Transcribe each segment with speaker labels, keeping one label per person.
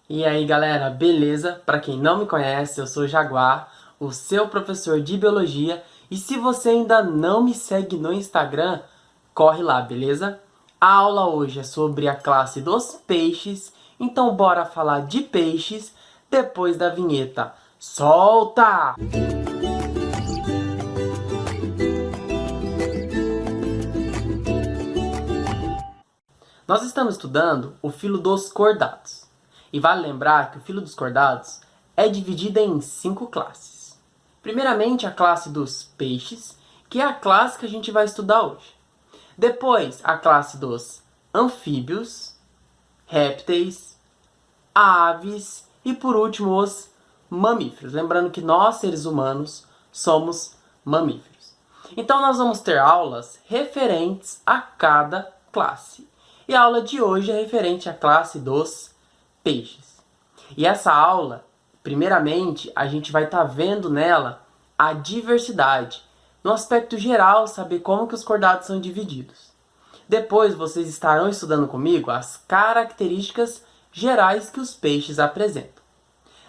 Speaker 1: E aí galera, beleza? Para quem não me conhece, eu sou o Jaguar, o seu professor de Biologia. E se você ainda não me segue no Instagram, corre lá, beleza? A aula hoje é sobre a classe dos peixes, então bora falar de peixes depois da vinheta. Solta! Nós estamos estudando o filo dos cordados. E vale lembrar que o filo dos cordados é dividido em 5 classes. Primeiramente, a classe dos peixes, que é a classe que a gente vai estudar hoje. Depois, a classe dos anfíbios, répteis, aves e, por último, os mamíferos. Lembrando que nós, seres humanos, somos mamíferos. Então, nós vamos ter aulas referentes a cada classe. E a aula de hoje é referente à classe dos peixes. E essa aula, primeiramente, a gente vai estar vendo nela a diversidade. No aspecto geral, saber como que os cordados são divididos. Depois, vocês estarão estudando comigo as características gerais que os peixes apresentam.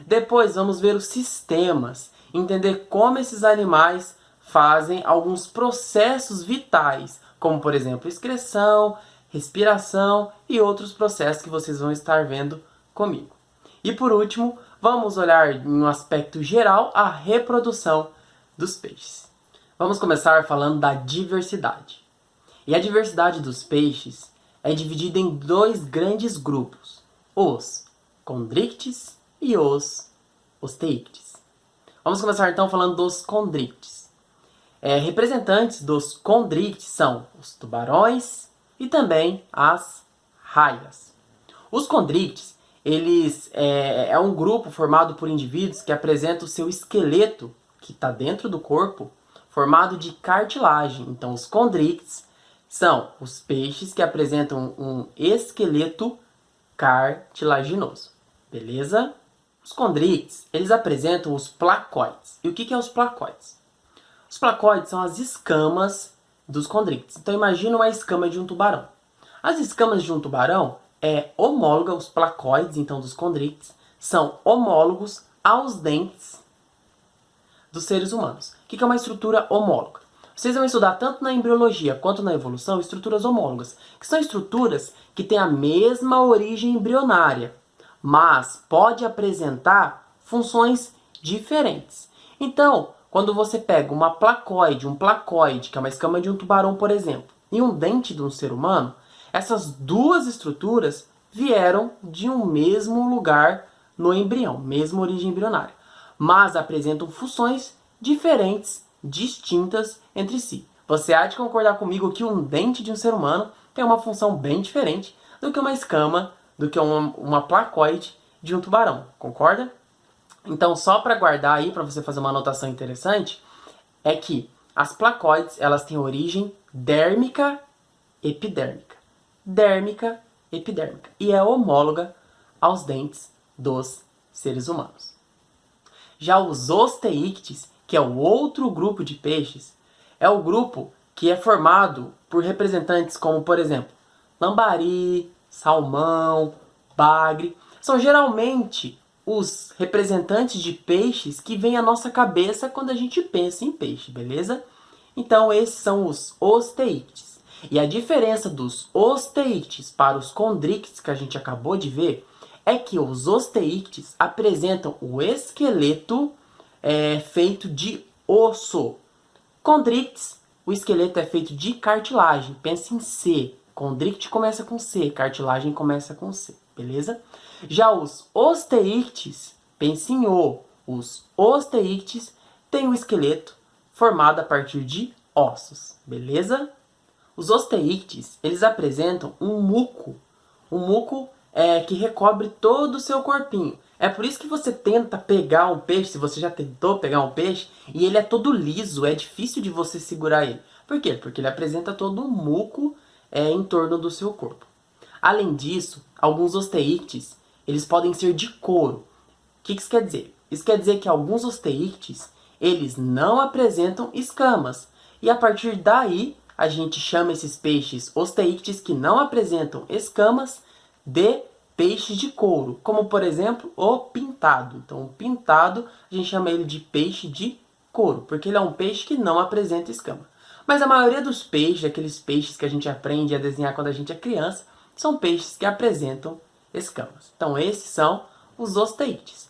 Speaker 1: Depois, vamos ver os sistemas, entender como esses animais fazem alguns processos vitais, como, por exemplo, excreção, respiração e outros processos que vocês vão estar vendo comigo. E por último, vamos olhar em um aspecto geral a reprodução dos peixes. Vamos começar falando da diversidade. E a diversidade dos peixes é dividida em 2 grandes grupos, os condrictes e os osteíctes. Vamos começar então falando dos condrictes. Representantes dos condrictes são os tubarões e também as raias. Os condrictes, eles é um grupo formado por indivíduos que apresentam o seu esqueleto, que está dentro do corpo, formado de cartilagem. Então, os condrictes são os peixes que apresentam um esqueleto cartilaginoso. Beleza? Os condrictes, eles apresentam os placoides. E o que é os placoides? Os placoides são as escamas dos condrictes. Então imagina uma escama de um tubarão. As escamas de um tubarão os placoides, então, dos condrictes, são homólogos aos dentes dos seres humanos. O que é uma estrutura homóloga? Vocês vão estudar tanto na embriologia quanto na evolução estruturas homólogas, que são estruturas que têm a mesma origem embrionária, mas pode apresentar funções diferentes. Então, quando você pega um placoide, que é uma escama de um tubarão, por exemplo, e um dente de um ser humano, essas 2 estruturas vieram de um mesmo lugar no embrião, mesma origem embrionária, mas apresentam funções diferentes, distintas entre si. Você há de concordar comigo que um dente de um ser humano tem uma função bem diferente do que uma escama, do que uma placoide de um tubarão, concorda? Então, só para guardar aí, para você fazer uma anotação interessante, é que as placoides, elas têm origem dérmica, epidérmica. Dérmica, epidérmica. E é homóloga aos dentes dos seres humanos. Já os osteíctes, que é o outro grupo de peixes, é o grupo que é formado por representantes como, por exemplo, lambari, salmão, bagre. São geralmente os representantes de peixes que vêm à nossa cabeça quando a gente pensa em peixe, beleza? Então esses são os osteíctes. E a diferença dos osteíctes para os condrictes que a gente acabou de ver é que os osteíctes apresentam o esqueleto feito de osso. Condrictes, o esqueleto é feito de cartilagem. Pensa em C. Condricte começa com C, cartilagem começa com C, beleza? Já os osteíctes, pense em O. Os osteíctes têm o esqueleto formado a partir de ossos, beleza? Os osteíctes, eles apresentam um muco que recobre todo o seu corpinho. É por isso que você tenta pegar um peixe, se você já tentou pegar um peixe, e ele é todo liso, é difícil de você segurar ele. Por quê? Porque ele apresenta todo um muco em torno do seu corpo. Além disso, alguns osteíctes, eles podem ser de couro. O que isso quer dizer? Isso quer dizer que alguns osteíctes, eles não apresentam escamas. E a partir daí, a gente chama esses peixes osteíctes que não apresentam escamas de peixes de couro, como por exemplo o pintado. Então o pintado a gente chama ele de peixe de couro, porque ele é um peixe que não apresenta escama. Mas a maioria dos peixes, aqueles peixes que a gente aprende a desenhar quando a gente é criança, são peixes que apresentam escamas. Então esses são os osteites.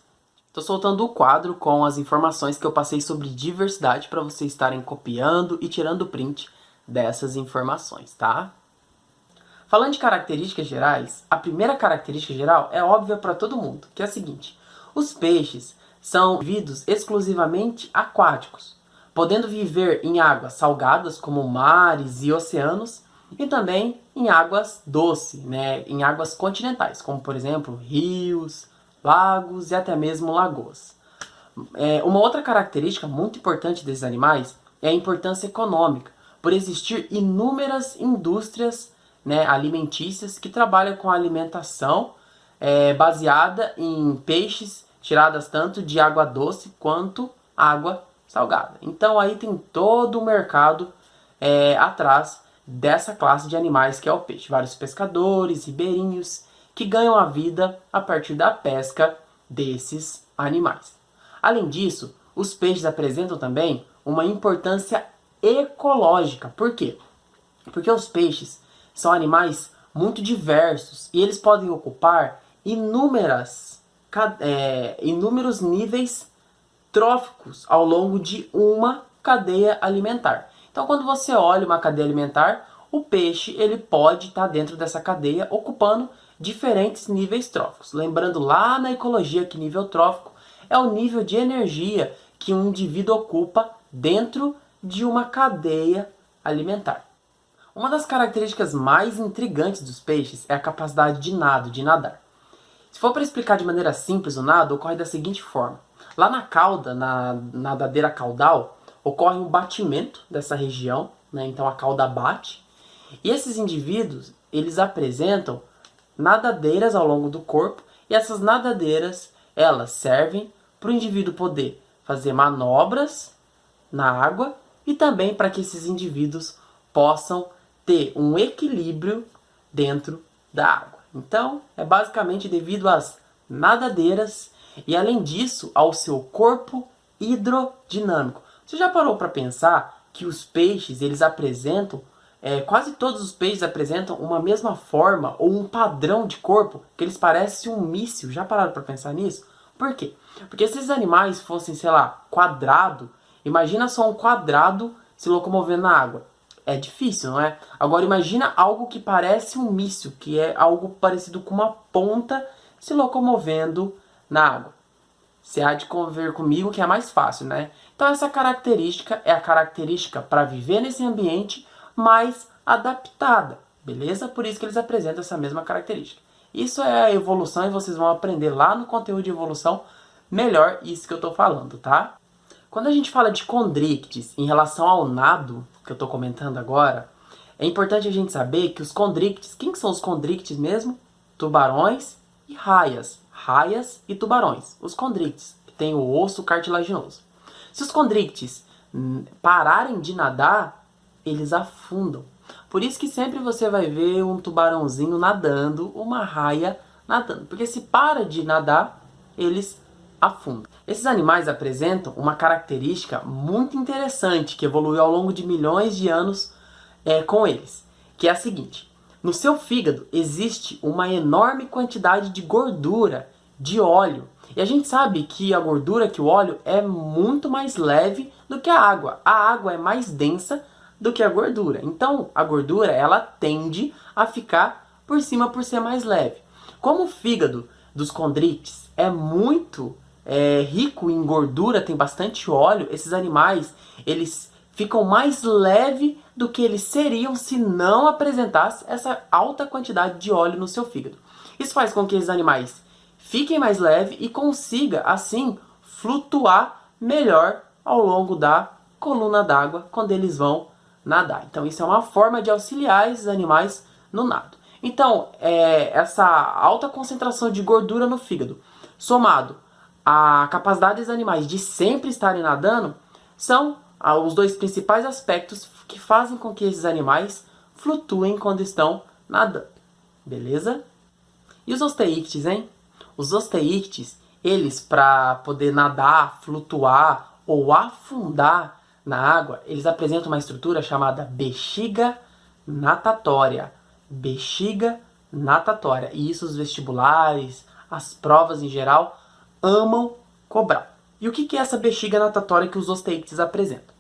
Speaker 1: Estou soltando o quadro com as informações que eu passei sobre diversidade para vocês estarem copiando e tirando print dessas informações, tá? Falando de características gerais, a primeira característica geral é óbvia para todo mundo, que é a seguinte: os peixes são indivíduos exclusivamente aquáticos, podendo viver em águas salgadas, como mares e oceanos, e também em águas doces, né, em águas continentais, como por exemplo rios, lagos e até mesmo lagoas. Uma outra característica muito importante desses animais é a importância econômica, por existir inúmeras indústrias, né, alimentícias que trabalham com a alimentação baseada em peixes tiradas tanto de água doce quanto água salgada. Então aí tem todo o mercado atrás dessa classe de animais que é o peixe. Vários pescadores, ribeirinhos, que ganham a vida a partir da pesca desses animais. Além disso, os peixes apresentam também uma importância ecológica. Por quê? Porque os peixes são animais muito diversos e eles podem ocupar inúmeros níveis tróficos ao longo de uma cadeia alimentar. Então, quando você olha uma cadeia alimentar, o peixe ele pode estar dentro dessa cadeia ocupando diferentes níveis tróficos. Lembrando lá na ecologia que nível trófico é o nível de energia que um indivíduo ocupa dentro de uma cadeia alimentar. Uma das características mais intrigantes dos peixes é a capacidade de nado, de nadar. Se for para explicar de maneira simples o nado, ocorre da seguinte forma. Lá na cauda, na nadadeira caudal, ocorre um batimento dessa região, né? Então a cauda bate. E esses indivíduos, eles apresentam nadadeiras ao longo do corpo, e essas nadadeiras, elas servem para o indivíduo poder fazer manobras na água e também para que esses indivíduos possam ter um equilíbrio dentro da água. Então, é basicamente devido às nadadeiras e, além disso, ao seu corpo hidrodinâmico. Você já parou para pensar que os peixes, eles apresentam, quase todos os peixes apresentam uma mesma forma ou um padrão de corpo, que eles parecem um míssil? Já pararam para pensar nisso? Por quê? Porque se esses animais fossem, sei lá, quadrado, imagina só um quadrado se locomovendo na água. É difícil, não é? Agora imagina algo que parece um míssil, que é algo parecido com uma ponta se locomovendo na água. Você há de conviver comigo que é mais fácil, né? Então essa característica é a característica para viver nesse ambiente mais adaptada, beleza? Por isso que eles apresentam essa mesma característica. Isso é a evolução e vocês vão aprender lá no conteúdo de evolução melhor isso que eu estou falando, tá? Quando a gente fala de condríctes em relação ao nado, que eu estou comentando agora, é importante a gente saber que os condríctes, quem são os condríctes mesmo? Tubarões e raias. Raias e tubarões. Os condríctes, que tem o osso cartilaginoso. Se os condríctes pararem de nadar, eles afundam. Por isso que sempre você vai ver um tubarãozinho nadando, uma raia nadando. Porque se para de nadar, eles afundam. Esses animais apresentam uma característica muito interessante que evoluiu ao longo de milhões de anos com eles, que é a seguinte: no seu fígado existe uma enorme quantidade de gordura, de óleo. E a gente sabe que a gordura, que o óleo, é muito mais leve do que a água. A água é mais densa do que a gordura. Então a gordura ela tende a ficar por cima por ser mais leve. Como o fígado dos condríctes é muito rico em gordura, tem bastante óleo, esses animais eles ficam mais leves do que eles seriam se não apresentasse essa alta quantidade de óleo no seu fígado. Isso faz com que esses animais fiquem mais leves e consiga assim flutuar melhor ao longo da coluna d'água quando eles vão nadar. Então isso é uma forma de auxiliar esses animais no nado. Então essa alta concentração de gordura no fígado, somado à capacidade dos animais de sempre estarem nadando, são os dois principais aspectos que fazem com que esses animais flutuem quando estão nadando. Beleza? E os osteíctes, hein? Os osteíctes, eles, para poder nadar, flutuar ou afundar na água, eles apresentam uma estrutura chamada bexiga natatória. Bexiga natatória. E isso os vestibulares, as provas em geral, amam cobrar. E o que é essa bexiga natatória que os osteíctes apresentam?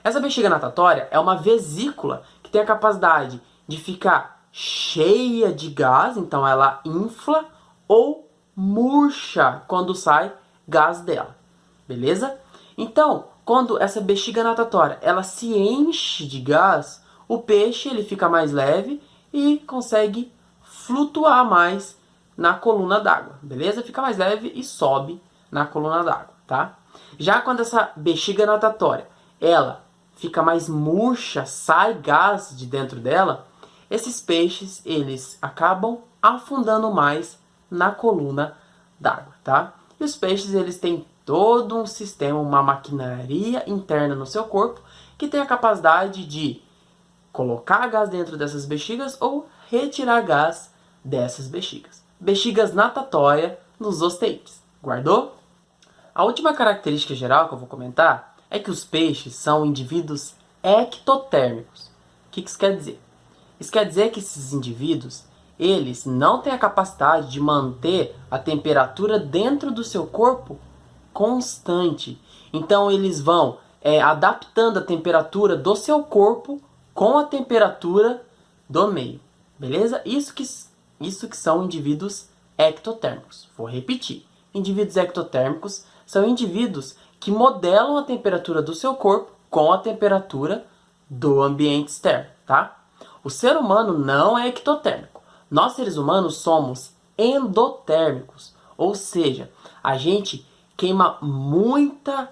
Speaker 1: Essa bexiga natatória é uma vesícula que tem a capacidade de ficar cheia de gás, então ela infla, ou murcha quando sai gás dela, beleza? Então, quando essa bexiga natatória ela se enche de gás, o peixe ele fica mais leve e consegue flutuar mais na coluna d'água, beleza? Fica mais leve e sobe na coluna d'água, tá? Já quando essa bexiga natatória ela fica mais murcha, sai gás de dentro dela, esses peixes eles acabam afundando mais na coluna d'água, tá? E os peixes eles têm todo um sistema, uma maquinaria interna no seu corpo que tem a capacidade de colocar gás dentro dessas bexigas ou retirar gás dessas bexigas. Bexigas natatórias nos osteíctes. Guardou? A última característica geral que eu vou comentar é que os peixes são indivíduos ectotérmicos. O que isso quer dizer? Isso quer dizer que esses indivíduos eles não têm a capacidade de manter a temperatura dentro do seu corpo constante. Então eles vão adaptando a temperatura do seu corpo com a temperatura do meio. Beleza? Isso que são indivíduos ectotérmicos. Vou repetir. Indivíduos ectotérmicos são indivíduos que modelam a temperatura do seu corpo com a temperatura do ambiente externo, tá? O ser humano não é ectotérmico. Nós, seres humanos, somos endotérmicos. Ou seja, a gente queima muita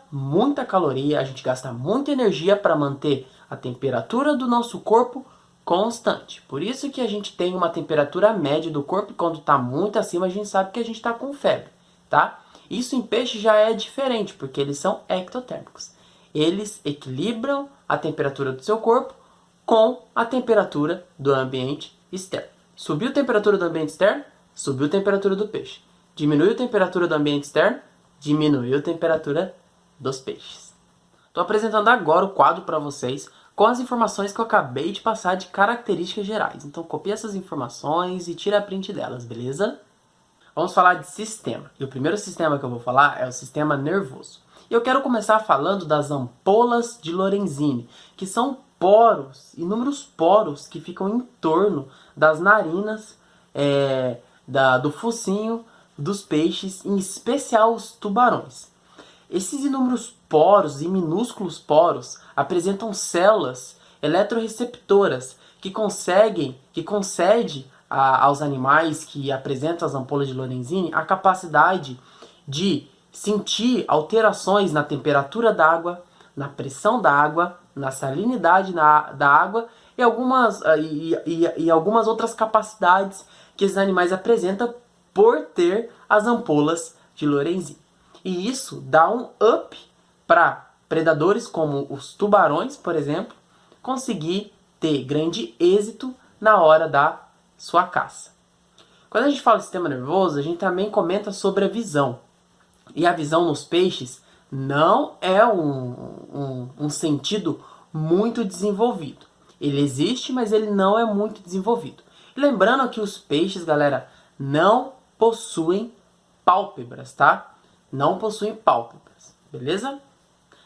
Speaker 1: caloria, a gente gasta muita energia para manter a temperatura do nosso corpo constante. Por isso que a gente tem uma temperatura média do corpo e quando está muito acima a gente sabe que a gente está com febre, tá? Isso em peixe já é diferente, porque eles são ectotérmicos. Eles equilibram a temperatura do seu corpo com a temperatura do ambiente externo. Subiu a temperatura do ambiente externo, subiu a temperatura do peixe. Diminuiu a temperatura do ambiente externo, diminuiu a temperatura dos peixes. Estou apresentando agora o quadro para vocês com as informações que eu acabei de passar de características gerais. Então copie essas informações e tira a print delas, beleza? Vamos falar de sistema. E o primeiro sistema que eu vou falar é o sistema nervoso. E eu quero começar falando das ampolas de Lorenzini, que são poros, inúmeros poros que ficam em torno das narinas, do focinho dos peixes, em especial os tubarões. Esses inúmeros poros e minúsculos poros apresentam células eletroreceptoras que concede aos animais que apresentam as ampolas de Lorenzini a capacidade de sentir alterações na temperatura da água, na pressão da água, na salinidade da água e algumas outras capacidades que esses animais apresentam por ter as ampolas de Lorenzini. E isso dá um up para predadores como os tubarões, por exemplo, conseguir ter grande êxito na hora da sua caça. Quando a gente fala de sistema nervoso, a gente também comenta sobre a visão. E a visão nos peixes não é um sentido muito desenvolvido. Ele existe, mas ele não é muito desenvolvido. E lembrando que os peixes, galera, não possuem pálpebras, tá? Não possuem pálpebras, beleza?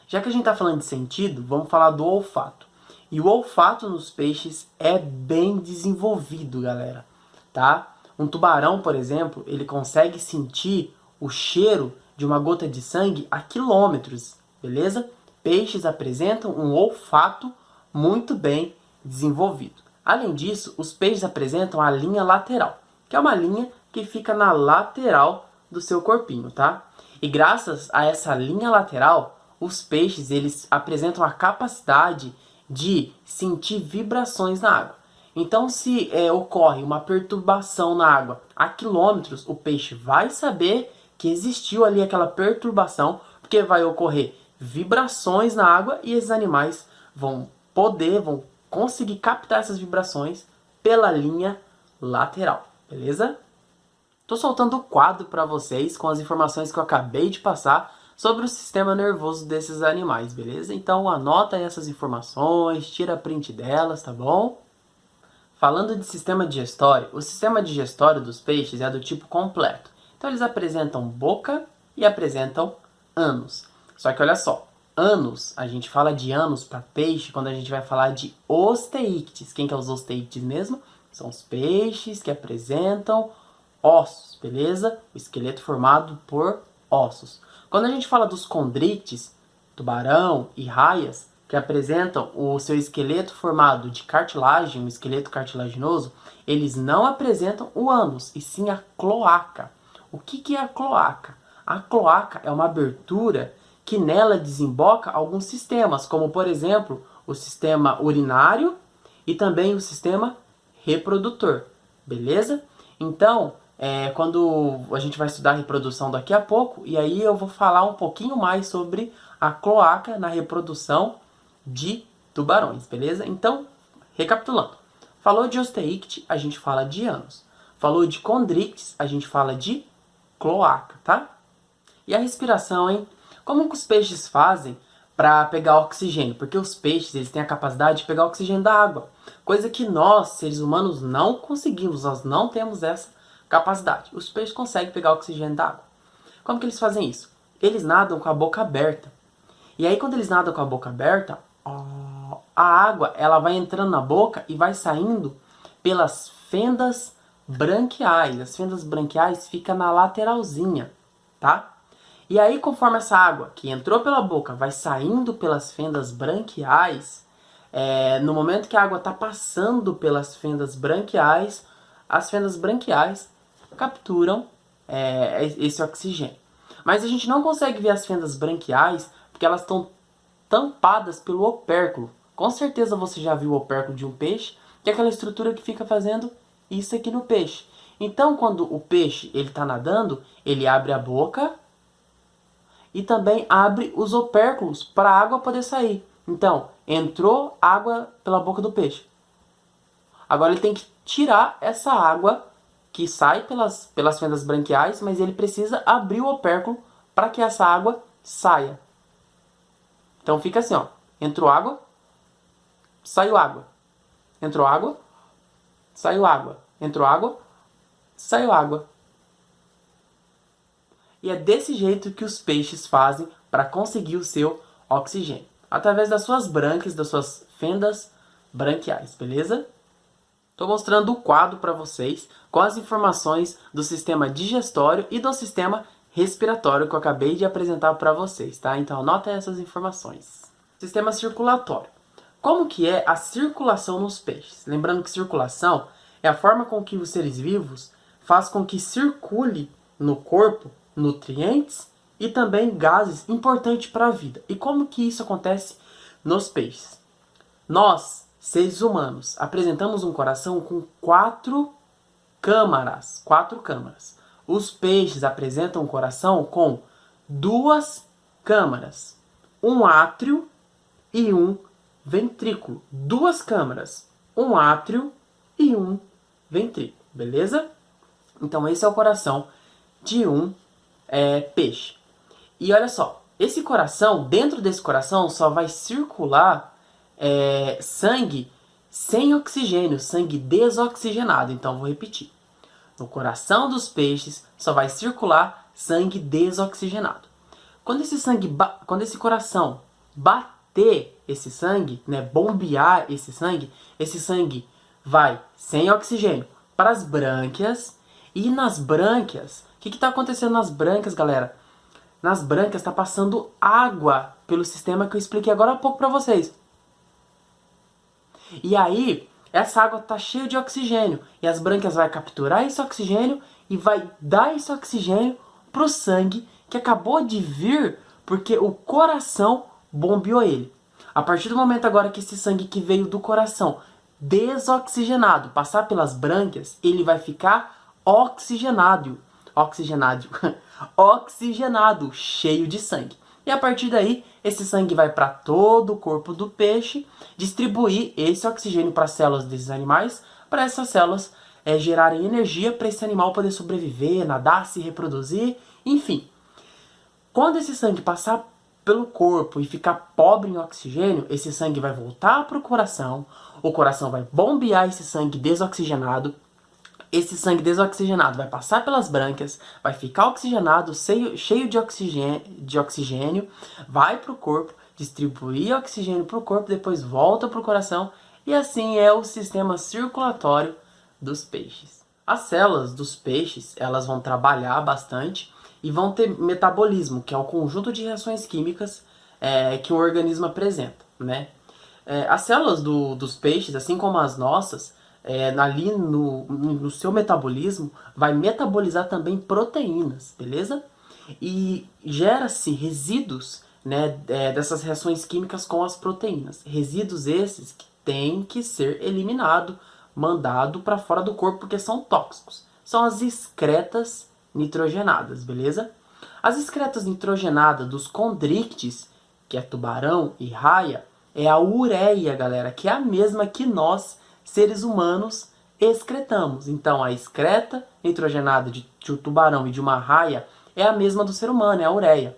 Speaker 1: Já que a gente está falando de sentido, vamos falar do olfato. E o olfato nos peixes é bem desenvolvido, galera, tá? Um tubarão, por exemplo, ele consegue sentir o cheiro de uma gota de sangue a quilômetros, beleza? Peixes apresentam um olfato muito bem desenvolvido. Além disso, os peixes apresentam a linha lateral, que é uma linha que fica na lateral do seu corpinho, tá? E graças a essa linha lateral, os peixes eles apresentam a capacidade de sentir vibrações na água. Então, se ocorre uma perturbação na água a quilômetros, o peixe vai saber que existiu ali aquela perturbação, porque vai ocorrer vibrações na água e esses animais vão conseguir captar essas vibrações pela linha lateral, beleza? Tô soltando o quadro para vocês com as informações que eu acabei de passar sobre o sistema nervoso desses animais, beleza? Então anota aí essas informações, tira print delas, tá bom? Falando de sistema digestório, o sistema digestório dos peixes é do tipo completo. Então eles apresentam boca e apresentam ânus. Só que olha só, ânus, a gente fala de ânus para peixe quando a gente vai falar de osteíctes. Quem que é os osteíctes mesmo? São os peixes que apresentam ossos, beleza? O esqueleto formado por ossos. Quando a gente fala dos condrictes, tubarão e raias, que apresentam o seu esqueleto formado de cartilagem, um esqueleto cartilaginoso, eles não apresentam o ânus, e sim a cloaca. O que é a cloaca? A cloaca é uma abertura que nela desemboca alguns sistemas, como por exemplo, o sistema urinário e também o sistema reprodutor, beleza? Então, quando a gente vai estudar reprodução daqui a pouco, e aí eu vou falar um pouquinho mais sobre a cloaca na reprodução de tubarões, beleza? Então, recapitulando. Falou de osteícte, a gente fala de ânus. Falou de condrictes, a gente fala de cloaca, tá? E a respiração, hein? Como que os peixes fazem para pegar oxigênio? Porque os peixes, eles têm a capacidade de pegar oxigênio da água. Coisa que nós, seres humanos, não conseguimos. Nós não temos essa capacidade. Os peixes conseguem pegar oxigênio da água. Como que eles fazem isso? Eles nadam com a boca aberta. E aí, quando eles nadam com a boca aberta, a água ela vai entrando na boca e vai saindo pelas fendas branquiais. As fendas branquiais ficam na lateralzinha, tá? E aí, conforme essa água que entrou pela boca vai saindo pelas fendas branquiais, no momento que a água está passando pelas fendas branquiais, as fendas branquiais capturam esse oxigênio. Mas a gente não consegue ver as fendas branquiais porque elas estão tampadas pelo opérculo. Com certeza você já viu o opérculo de um peixe, que é aquela estrutura que fica fazendo isso aqui no peixe. Então, quando o peixe ele está nadando, ele abre a boca e também abre os opérculos para a água poder sair. Então, entrou água pela boca do peixe. Agora ele tem que tirar essa água que sai pelas fendas branquiais, mas ele precisa abrir o opérculo para que essa água saia. Então fica assim, ó. Entrou água, saiu água. Entrou água, saiu água. Entrou água, saiu água. E é desse jeito que os peixes fazem para conseguir o seu oxigênio. Através das suas brânquias, das suas fendas branquiais, beleza? Estou mostrando o quadro para vocês com as informações do sistema digestório e do sistema respiratório que eu acabei de apresentar para vocês, tá? Então anota essas informações. Sistema circulatório. Como que é a circulação nos peixes? Lembrando que circulação é a forma com que os seres vivos faz com que circule no corpo nutrientes e também gases importantes para a vida. E como que isso acontece nos peixes? Nós, seres humanos, apresentamos um coração com 4 câmaras. 4 câmaras. Os peixes apresentam um coração com 2 câmaras. Um átrio e um ventrículo. 2 câmaras. Um átrio e um ventrículo. Beleza? Então esse é o coração de um peixe. E olha só. Esse coração, dentro desse coração, só vai circular sangue sem oxigênio, sangue desoxigenado. Então, vou repetir. No coração dos peixes só vai circular sangue desoxigenado. Quando esse coração bater esse sangue, né, bombear esse sangue vai sem oxigênio para as brânquias. E nas brânquias, o que está acontecendo nas brânquias, galera? Nas brânquias está passando água pelo sistema que eu expliquei agora há pouco para vocês. E aí, essa água está cheia de oxigênio. E as brânquias vão capturar esse oxigênio e vai dar esse oxigênio para o sangue que acabou de vir porque o coração bombeou ele. A partir do momento agora que esse sangue que veio do coração desoxigenado passar pelas brânquias, ele vai ficar oxigenado, cheio de sangue. E a partir daí, esse sangue vai para todo o corpo do peixe, distribuir esse oxigênio para as células desses animais, para essas células gerarem energia para esse animal poder sobreviver, nadar, se reproduzir, enfim. Quando esse sangue passar pelo corpo e ficar pobre em oxigênio, esse sangue vai voltar para o coração vai bombear esse sangue desoxigenado, esse sangue desoxigenado vai passar pelas brânquias, vai ficar oxigenado, cheio de oxigênio, vai para o corpo, distribuir oxigênio para o corpo, depois volta para o coração, e assim é o sistema circulatório dos peixes. As células dos peixes, elas vão trabalhar bastante e vão ter metabolismo, que é o conjunto de reações químicas que o organismo apresenta, né? As células dos peixes, assim como as nossas, ali no seu metabolismo, vai metabolizar também proteínas, beleza? E gera-se resíduos, né, dessas reações químicas com as proteínas. Resíduos esses que têm que ser eliminados, mandado para fora do corpo porque são tóxicos. São as excretas nitrogenadas, beleza? As excretas nitrogenadas dos condrictes, que é tubarão e raia, é a ureia, galera, que é a mesma que nós, seres humanos, excretamos. Então, a excreta nitrogenada de um tubarão e de uma raia é a mesma do ser humano, é a ureia.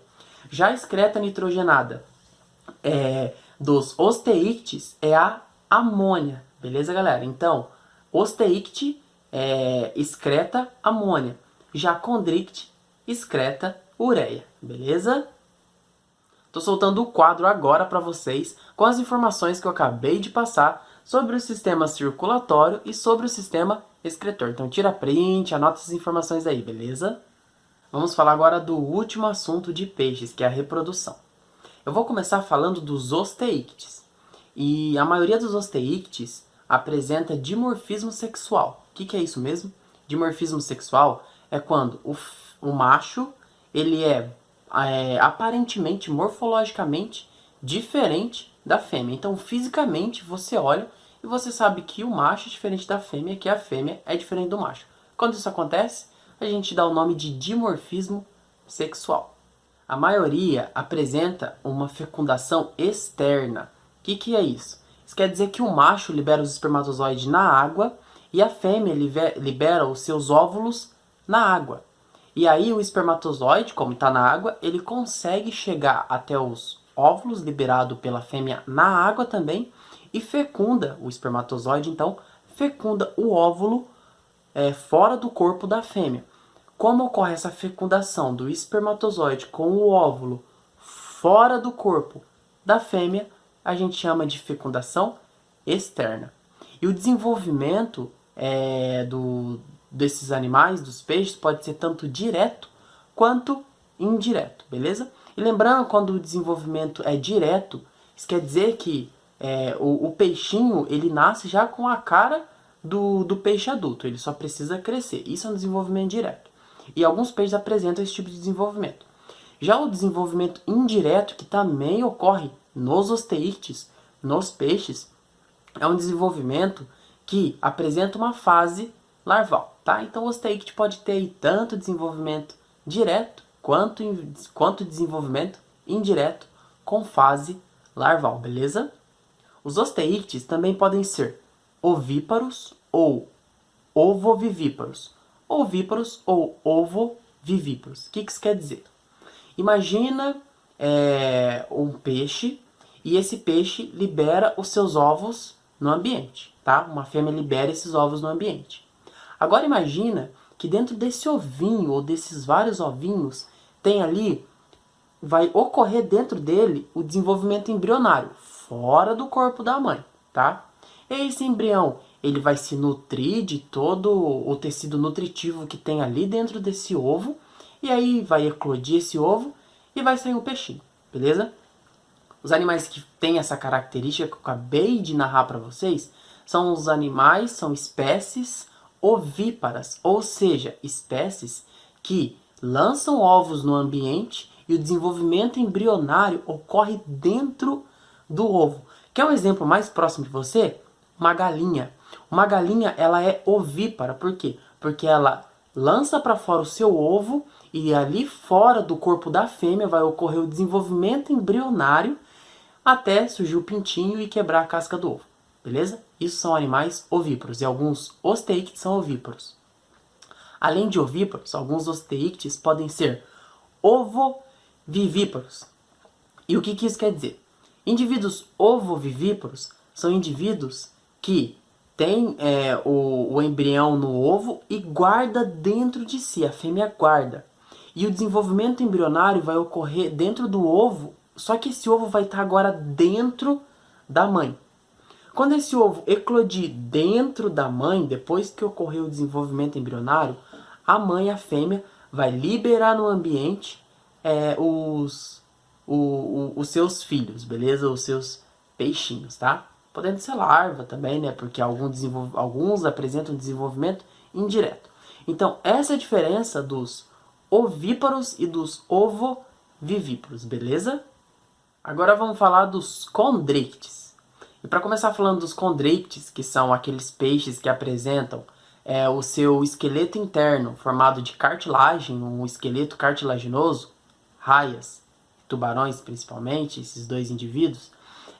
Speaker 1: Já a excreta nitrogenada dos osteíctes é a amônia, beleza, galera? Então, osteícte excreta amônia, já condricte excreta ureia, beleza? Tô soltando o quadro agora para vocês com as informações que eu acabei de passar sobre o sistema circulatório e sobre o sistema excretor. Então tira print, anota essas informações aí, beleza? Vamos falar agora do último assunto de peixes, que é a reprodução. Eu vou começar falando dos osteíctes. E a maioria dos osteíctes apresenta dimorfismo sexual. O que é isso mesmo? Dimorfismo sexual é quando o macho ele é aparentemente, morfologicamente, diferente da fêmea. Então, fisicamente, você olha e você sabe que o macho é diferente da fêmea, que a fêmea é diferente do macho. Quando isso acontece, a gente dá o nome de dimorfismo sexual. A maioria apresenta uma fecundação externa. O que é isso? Isso quer dizer que o macho libera os espermatozoides na água e a fêmea libera os seus óvulos na água. E aí o espermatozoide, como está na água, ele consegue chegar até os óvulos liberados pela fêmea na água também e fecunda o espermatozoide, então fecunda o óvulo fora do corpo da fêmea. Como ocorre essa fecundação do espermatozoide com o óvulo fora do corpo da fêmea, a gente chama de fecundação externa. E o desenvolvimento desses animais, dos peixes, pode ser tanto direto quanto indireto, beleza? E lembrando, quando o desenvolvimento é direto, isso quer dizer que o peixinho ele nasce já com a cara do peixe adulto, ele só precisa crescer. Isso é um desenvolvimento direto. E alguns peixes apresentam esse tipo de desenvolvimento. Já o desenvolvimento indireto, que também ocorre nos osteíctes, nos peixes, é um desenvolvimento que apresenta uma fase larval, tá? Então o osteícte pode ter aí tanto desenvolvimento direto quanto desenvolvimento indireto com fase larval, beleza? Os osteíctes também podem ser ovíparos ou ovovivíparos. Ovíparos ou ovovivíparos. O que isso quer dizer? Imagina um peixe e esse peixe libera os seus ovos no ambiente, tá? Uma fêmea libera esses ovos no ambiente. Agora imagina que dentro desse ovinho ou desses vários ovinhos tem ali, vai ocorrer dentro dele o desenvolvimento embrionário, fora do corpo da mãe, tá? E esse embrião, ele vai se nutrir de todo o tecido nutritivo que tem ali dentro desse ovo, e aí vai eclodir esse ovo e vai sair um peixinho, beleza? Os animais que têm essa característica que eu acabei de narrar para vocês são os animais, são espécies ovíparas, ou seja, espécies que lançam ovos no ambiente e o desenvolvimento embrionário ocorre dentro do ovo. Quer um exemplo mais próximo de você? Uma galinha. Uma galinha, ela é ovípara. Por quê? Porque ela lança para fora o seu ovo e ali fora do corpo da fêmea vai ocorrer o desenvolvimento embrionário até surgir o pintinho e quebrar a casca do ovo. beleza? Isso são animais ovíparos, e alguns osteíctes são ovíparos. Além de ovíparos, alguns osteíctes podem ser ovovivíparos. E o que isso quer dizer? Indivíduos ovovivíparos são indivíduos que têm o embrião no ovo e guarda dentro de si, a fêmea guarda. E o desenvolvimento embrionário vai ocorrer dentro do ovo, só que esse ovo vai estar agora dentro da mãe. Quando esse ovo eclodir dentro da mãe, depois que ocorreu o desenvolvimento embrionário, a mãe, a fêmea, vai liberar no ambiente os seus filhos, beleza? Os seus peixinhos, tá? Podendo ser larva também, né? Porque alguns apresentam desenvolvimento indireto. Então, essa é a diferença dos ovíparos e dos ovovivíparos, beleza? Agora vamos falar dos condrictes. E para começar falando dos condrictes, que são aqueles peixes que apresentam o seu esqueleto interno formado de cartilagem, um esqueleto cartilaginoso, raias, tubarões principalmente, esses dois indivíduos,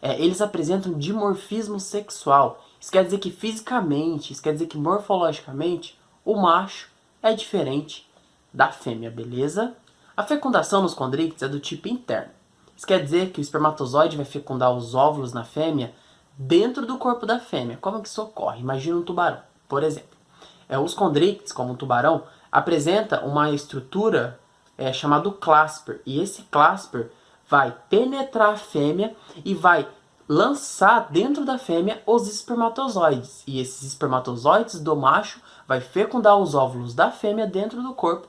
Speaker 1: eles apresentam dimorfismo sexual. Isso quer dizer que fisicamente, isso quer dizer que morfologicamente, o macho é diferente da fêmea, beleza? A fecundação nos condrictes é do tipo interno. Isso quer dizer que o espermatozoide vai fecundar os óvulos na fêmea dentro do corpo da fêmea. Como que isso ocorre? Imagina um tubarão, por exemplo. Os condrictes, como um tubarão, apresenta uma estrutura chamada clasper. E esse clasper vai penetrar a fêmea e vai lançar dentro da fêmea os espermatozoides. E esses espermatozoides do macho vai fecundar os óvulos da fêmea dentro do corpo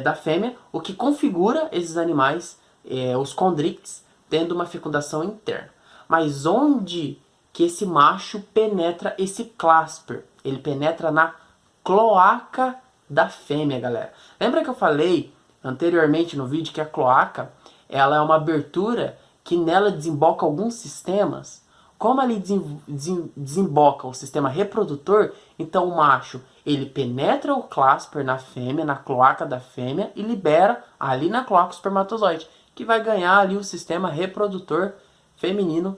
Speaker 1: da fêmea, o que configura esses animais, os condrictes, tendo uma fecundação interna. Mas onde que esse macho penetra esse clasper? Ele penetra na cloaca da fêmea, galera. Lembra que eu falei anteriormente no vídeo que a cloaca ela é uma abertura que nela desemboca alguns sistemas? Como ali desemboca o sistema reprodutor, então o macho ele penetra o clasper na fêmea, na cloaca da fêmea, e libera ali na cloaca o espermatozoide, que vai ganhar ali o sistema reprodutor feminino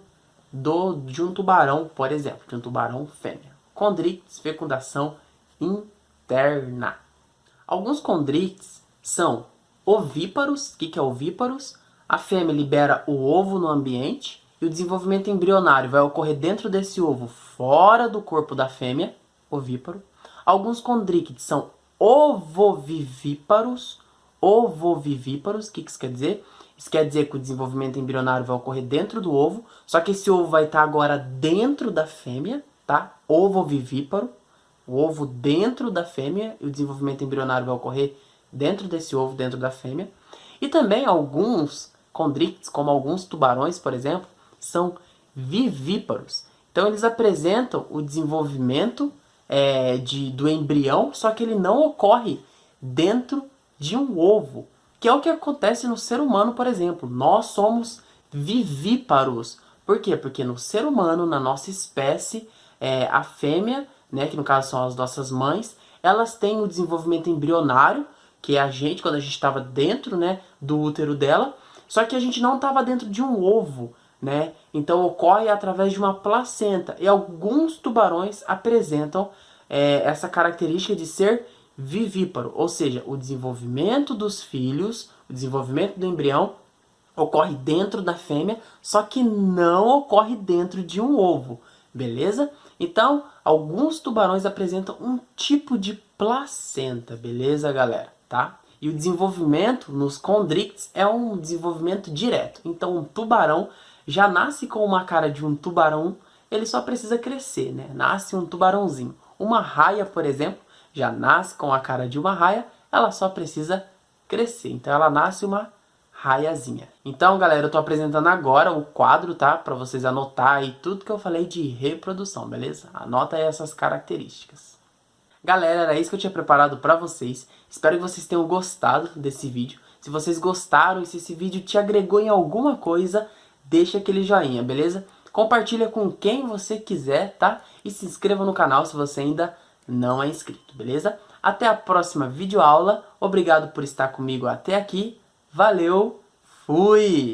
Speaker 1: de um tubarão, por exemplo, de um tubarão fêmea. Condrictes, fecundação interna. Alguns condrictes são ovíparos. O que é ovíparos? A fêmea libera o ovo no ambiente e o desenvolvimento embrionário vai ocorrer dentro desse ovo, fora do corpo da fêmea, ovíparo. Alguns condrictes são ovovivíparos. Ovovivíparos, o que isso quer dizer? Isso quer dizer que o desenvolvimento embrionário vai ocorrer dentro do ovo, só que esse ovo vai estar agora dentro da fêmea, tá? Ovovivíparo, o ovo dentro da fêmea, e o desenvolvimento embrionário vai ocorrer dentro desse ovo, dentro da fêmea. E também alguns condrictes, como alguns tubarões, por exemplo, são vivíparos. Então eles apresentam o desenvolvimento do embrião, só que ele não ocorre dentro de um ovo, que é o que acontece no ser humano, por exemplo. Nós somos vivíparos. Por quê? Porque no ser humano, na nossa espécie, a fêmea, né, que no caso são as nossas mães, elas têm o desenvolvimento embrionário, que é a gente, quando a gente estava dentro, né, do útero dela, só que a gente não estava dentro de um ovo, né? Então ocorre através de uma placenta. E alguns tubarões apresentam essa característica de ser vivíparo, ou seja, o desenvolvimento dos filhos, o desenvolvimento do embrião ocorre dentro da fêmea, só que não ocorre dentro de um ovo, beleza? Então, alguns tubarões apresentam um tipo de placenta, beleza, galera? Tá? E o desenvolvimento nos condrictes é um desenvolvimento direto. Então, um tubarão já nasce com uma cara de um tubarão, ele só precisa crescer, né? Nasce um tubarãozinho. Uma raia, por exemplo, já nasce com a cara de uma raia, ela só precisa crescer. Então, ela nasce uma raiazinha. Então, galera, eu tô apresentando agora o quadro, tá? Pra vocês anotar aí tudo que eu falei de reprodução, beleza? Anota aí essas características. Galera, era isso que eu tinha preparado pra vocês. Espero que vocês tenham gostado desse vídeo. Se vocês gostaram e se esse vídeo te agregou em alguma coisa, deixa aquele joinha, beleza? Compartilha com quem você quiser, tá? E se inscreva no canal se você ainda não é inscrito, beleza? Até a próxima videoaula. Obrigado por estar comigo até aqui. Valeu, fui!